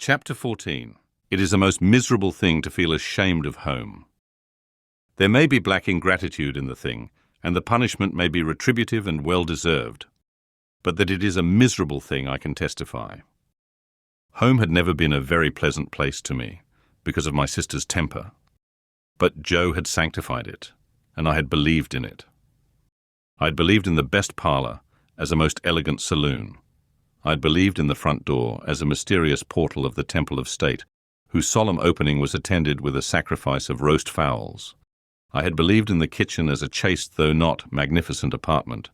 Chapter 14. It is a most miserable thing to feel ashamed of home. There may be black ingratitude in the thing, and the punishment may be retributive and well-deserved, but that it is a miserable thing I can testify. Home had never been a very pleasant place to me, because of my sister's temper, but Joe had sanctified it, and I had believed in it. I had believed in the best parlour as a most elegant saloon. I had believed in the front door as a mysterious portal of the Temple of State, whose solemn opening was attended with a sacrifice of roast fowls. I had believed in the kitchen as a chaste though not magnificent apartment.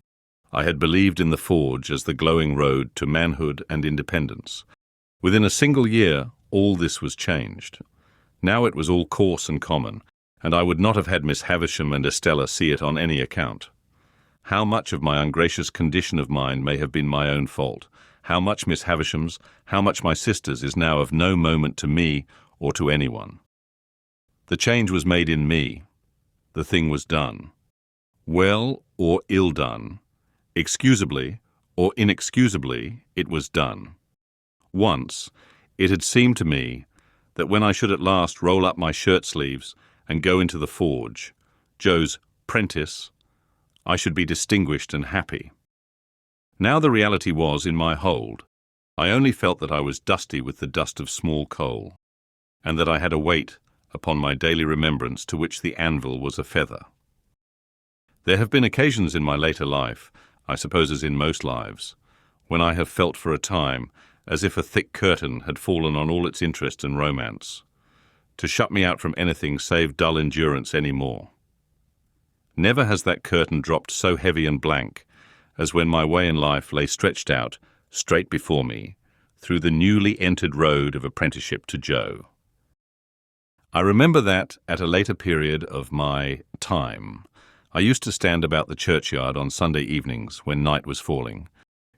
I had believed in the forge as the glowing road to manhood and independence. Within a single year, all this was changed. Now it was all coarse and common, and I would not have had Miss Havisham and Estella see it on any account. How much of my ungracious condition of mind may have been my own fault, how much Miss Havisham's, how much my sister's is now of no moment to me or to anyone. The change was made in me. The thing was done. Well or ill done, excusably or inexcusably, it was done. Once, it had seemed to me that when I should at last roll up my shirt sleeves and go into the forge, Joe's prentice, I should be distinguished and happy. Now the reality was in my hold. I only felt that I was dusty with the dust of small coal, and that I had a weight upon my daily remembrance to which the anvil was a feather. There have been occasions in my later life, I suppose as in most lives, when I have felt for a time as if a thick curtain had fallen on all its interest and romance, to shut me out from anything save dull endurance any more. Never has that curtain dropped so heavy and blank as when my way in life lay stretched out, straight before me, through the newly entered road of apprenticeship to Joe. I remember that, at a later period of my time, I used to stand about the churchyard on Sunday evenings when night was falling,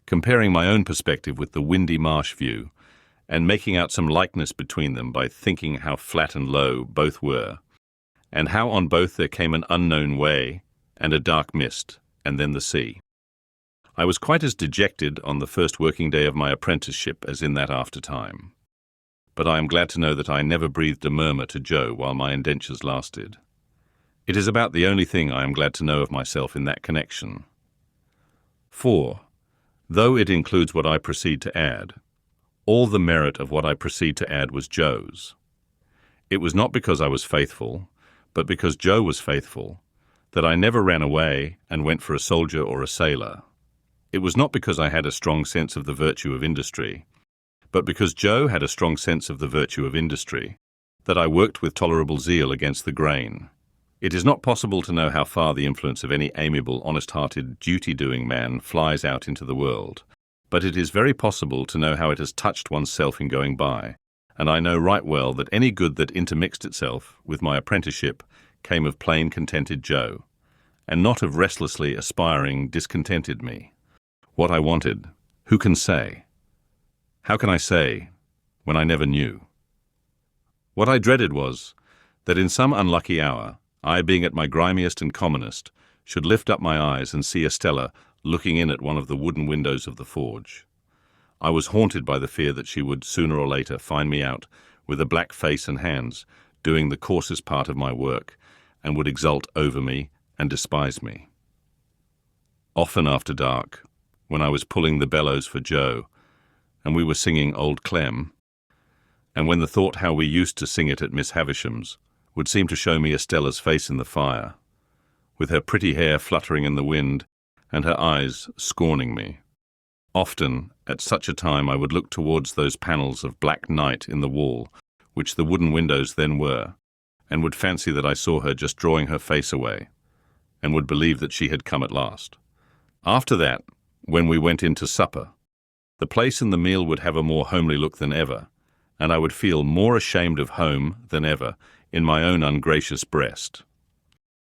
comparing my own perspective with the windy marsh view, and making out some likeness between them by thinking how flat and low both were, and how on both there came an unknown way, and a dark mist, and then the sea. I was quite as dejected on the first working day of my apprenticeship as in that after-time. But I am glad to know that I never breathed a murmur to Joe while my indentures lasted. It is about the only thing I am glad to know of myself in that connection. 4. Though it includes what I proceed to add, all the merit of what I proceed to add was Joe's. It was not because I was faithful, but because Joe was faithful, that I never ran away and went for a soldier or a sailor. It was not because I had a strong sense of the virtue of industry, but because Joe had a strong sense of the virtue of industry, that I worked with tolerable zeal against the grain. It is not possible to know how far the influence of any amiable, honest-hearted, duty-doing man flies out into the world, but it is very possible to know how it has touched oneself in going by, and I know right well that any good that intermixed itself with my apprenticeship came of plain contented Joe, and not of restlessly aspiring, discontented me. What I wanted, who can say? How can I say, when I never knew? What I dreaded was that in some unlucky hour, I, being at my grimiest and commonest, should lift up my eyes and see Estella looking in at one of the wooden windows of the forge. I was haunted by the fear that she would, sooner or later, find me out, with a black face and hands, doing the coarsest part of my work, and would exult over me and despise me. Often after dark, when I was pulling the bellows for Joe, and we were singing Old Clem, and when the thought how we used to sing it at Miss Havisham's would seem to show me Estella's face in the fire, with her pretty hair fluttering in the wind and her eyes scorning me. Often, at such a time, I would look towards those panels of black night in the wall, which the wooden windows then were, and would fancy that I saw her just drawing her face away, and would believe that she had come at last. After that, when we went in to supper, the place and the meal would have a more homely look than ever, and I would feel more ashamed of home than ever in my own ungracious breast.